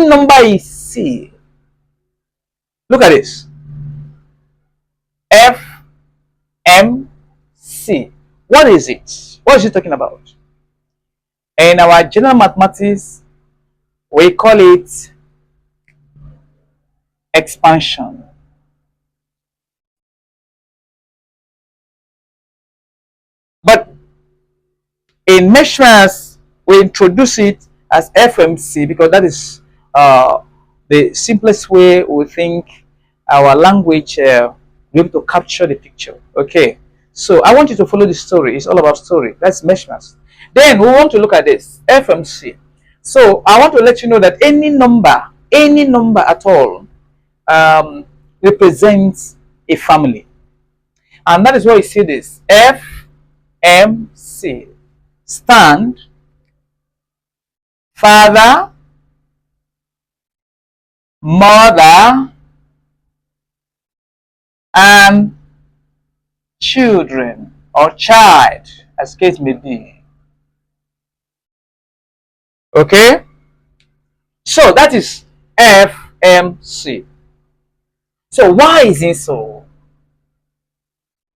number is C. Look at this. F, M, C. What is it? What is it talking about? In our general mathematics, we call it expansion. But in measurements, we introduce it as FMC because that is the simplest way we think our language be able to capture the picture. Okay, so I want you to follow the story. It's all about story. That's measurements. Then we want to look at this FMC. So I want to let you know that any number at all represents a family, and that is why you see this FMC. Stand, father, mother, and children or child, as case may be. Okay, so that is FMC. So why is it so?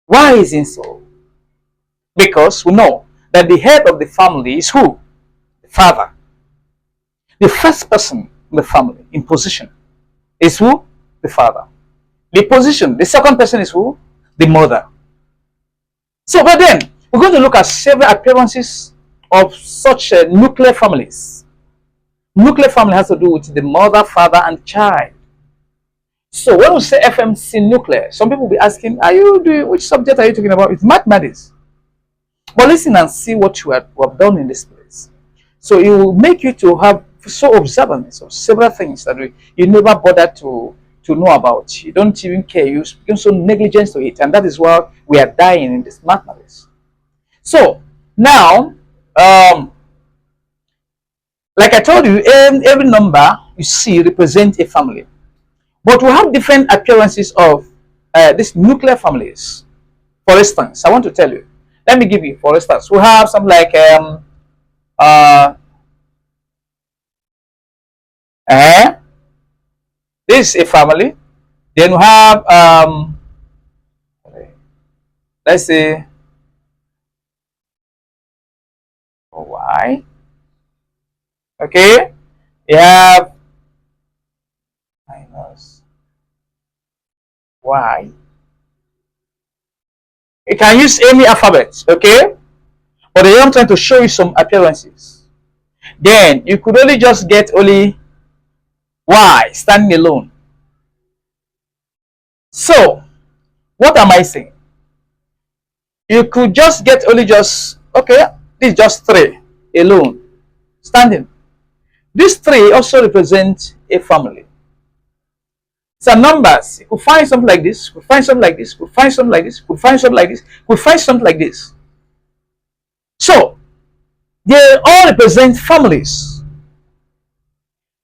Why is it so? Because we know that the head of the family is who? The father. The first person in the family in position is who? The father. The second person is who? The mother. So, but then we're going to look at several appearances of such nuclear families. Nuclear family has to do with the mother, father, and child. So when we say FMC nuclear, some people will be asking, which subject are you talking about? It's mathematics. But listen and see what we have done in this place. So it will make you to have so observance of several things that you never bothered to know about. You don't even care. You become so negligent to it, and that is why we are dying in this mathematics. So now, like I told you, every number you see represents a family, but we have different appearances of these nuclear families. For instance, I want to tell you. Let me give you, for instance, we have something like this is a family. Then we have let's say Y. Okay, you have minus Y. You can use any alphabet, okay? But I'm trying to show you some appearances. Then you could only just get only Y standing alone. So, what am I saying? You could just get only this is just 3 alone, standing. These 3 also represent a family. Some numbers, you could find something like this, could find something like this, could find something like this, could find something like this, could find something like this. So, they all represent families.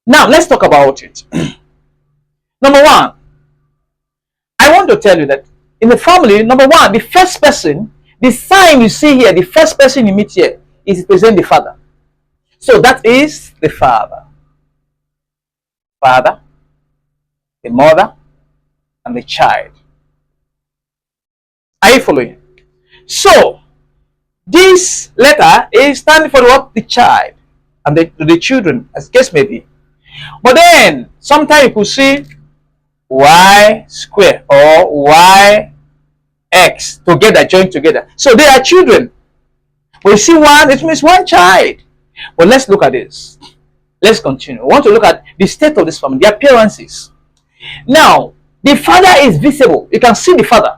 Now, let's talk about it. Number 1, I want to tell you that in the family, number 1, the first person, the sign you see here, the first person you meet here, is represent the father. So that is the father. Father, the mother, and the child. Are you following? So this letter is standing for what? The child and the children, as case may be. But then sometimes you could see Y square or Y X together, joined together. So they are children. But you see one, it means one child. But let's look at this. Let's continue. We want to look at the state of this family, the appearances. Now, the father is visible. You can see the father.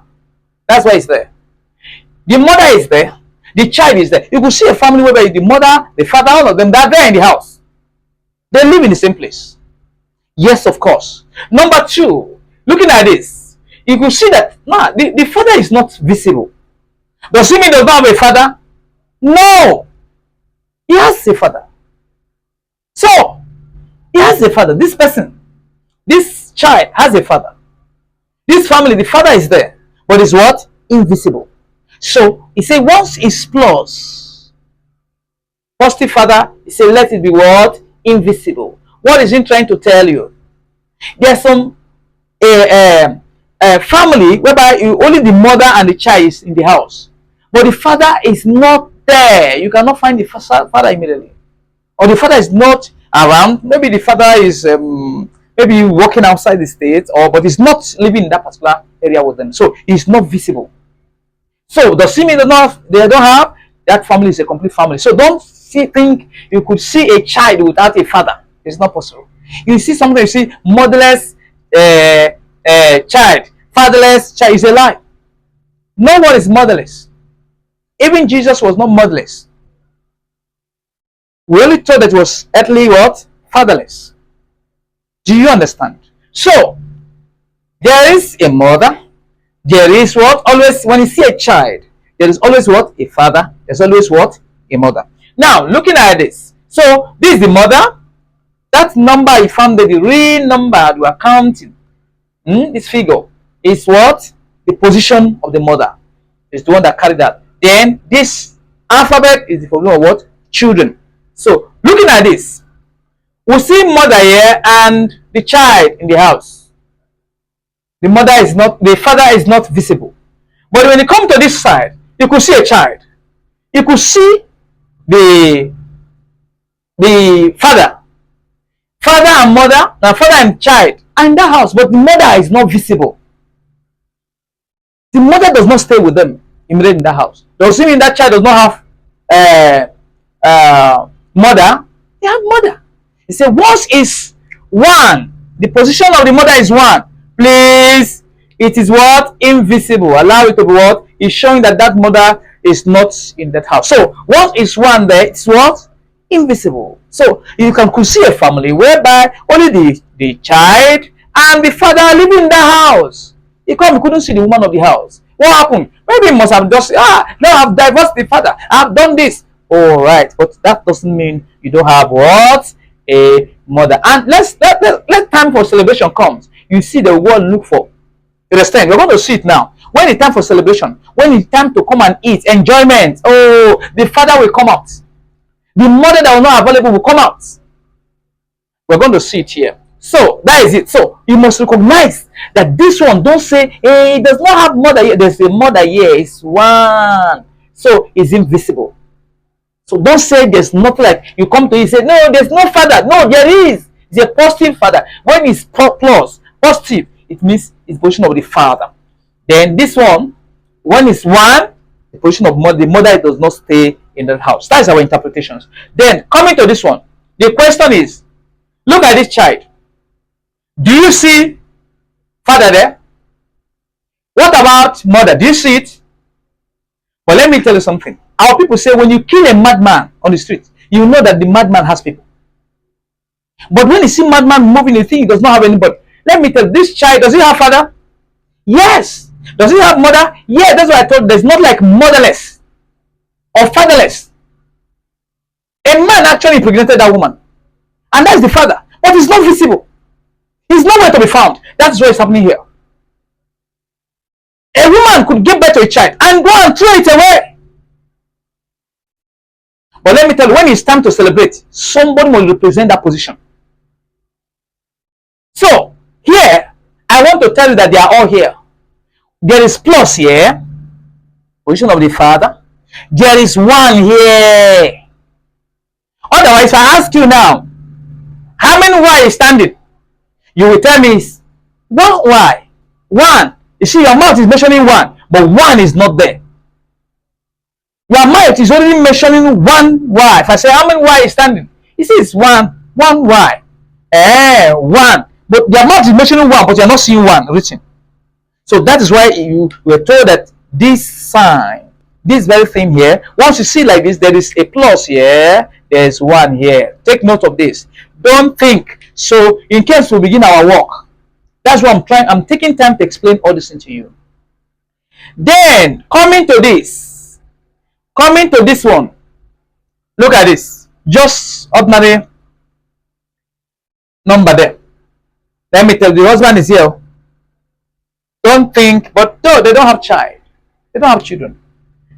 That's why it's there. The mother is there. The child is there. You could see a family where the mother, the father, all of them, they're there in the house. They live in the same place. Yes, of course. Number 2, looking at this, you could see that the father is not visible. Does it mean he does not have a father? No. He has a father. So, he has a father. This person, this child has a father. This family, the father is there. But is what? Invisible. So, he said once it's plus, positive father, he said let it be what? Invisible. What is he trying to tell you? There's some family whereby only the mother and the child is in the house, but the father is not there. You cannot find the father immediately, or the father is not around. Maybe the father is maybe working outside the state, or but he's not living in that particular area with them, so he's not visible. So does he mean they don't have that family is a complete family? So don't think you could see a child without a father. It's not possible. You see something, you see motherless child, fatherless child, is a lie. No one is motherless. Even Jesus was not motherless. We only thought that it was earthly what? Fatherless. Do you understand? So there is a mother. There is what? Always, when you see a child, there is always what? A father. There's always what? A mother. Now, looking at this. So, this is the mother. That number you found, the real number we are counting. This figure is what? The position of the mother. It's the one that carried that. Then, this alphabet is the formula of what? Children. So, looking at this, we see mother here and the child in the house. The father is not visible. But when you come to this side, you could see a child. You could see the father and mother, father and child are in that house, but the mother is not visible. The mother does not stay with them immediately in that house. Does it mean that child does not have mother? They have mother. He said, once is one, the position of the mother is one. Please, it is what? Invisible. Allow it to be what? It's showing that that mother is not in that house. So, what is one there? It's what? Invisible. So, you could see a family whereby only the child and the father are living in the house. You couldn't see the woman of the house. What happened? Maybe he must have just, no, I've divorced the father. I've done this. All right. But that doesn't mean you don't have what? A mother. And let time for celebration comes. You see the world look for. You understand? We're going to see it now. When it's time for celebration, when it's time to come and eat, enjoyment, oh, the father will come out. The mother that will not available will come out. We're going to see it here. So that is it. So you must recognize that this one, don't say, hey, it does not have mother here. There's a mother here. It's one. So it's invisible. So don't say there's nothing, like you come to it and say, no, there's no father. No, there is. It's a positive father. When it's plus, positive, it means it's position of the father. Then this one, when it's one, the position of mother, the mother does not stay in that house. That's our interpretations. Then coming to this one, the question is, look at this child. Do you see father there? What about mother? Do you see it? But let me tell you something. Our people say when you kill a madman on the street, you know that the madman has people. But when you see madman moving, you think he does not have anybody. Let me tell you, this child, does he have father? Yes. Does he have mother? Yeah, that's what I told you. There's not like motherless or fatherless. A man actually impregnated that woman. And that's the father. But he's not visible. He's nowhere to be found. That's what is happening here. A woman could give birth to a child and go and throw it away. But let me tell you, when it's time to celebrate, somebody will represent that position. So, here, I want to tell you that they are all here. There is plus here, position of the father. There is one here. Otherwise, if I ask you now, how many Y is standing? You will tell me, one Y. One. You see, your mouth is mentioning one, but one is not there. Your mouth is only mentioning one Y. If I say, how many Y is standing? You see, it's one Y. One. But your mouth is mentioning one, but you're not seeing one written. So that is why you were told that this sign, this very thing here, once you see like this, there is a plus here, there is one here. Take note of this. Don't think. So in case we begin our work, that's what I'm taking time to explain all this to you. Then coming to this one, look at this, just ordinary number there. Let me tell you, the husband is here. Don't think, but no, they don't have child. They don't have children.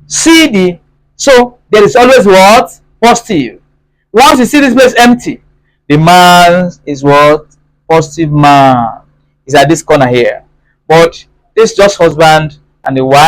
So there is always what? Positive. Once you see this place empty, The man is what? Positive man. Is at this corner here. But this just husband and the wife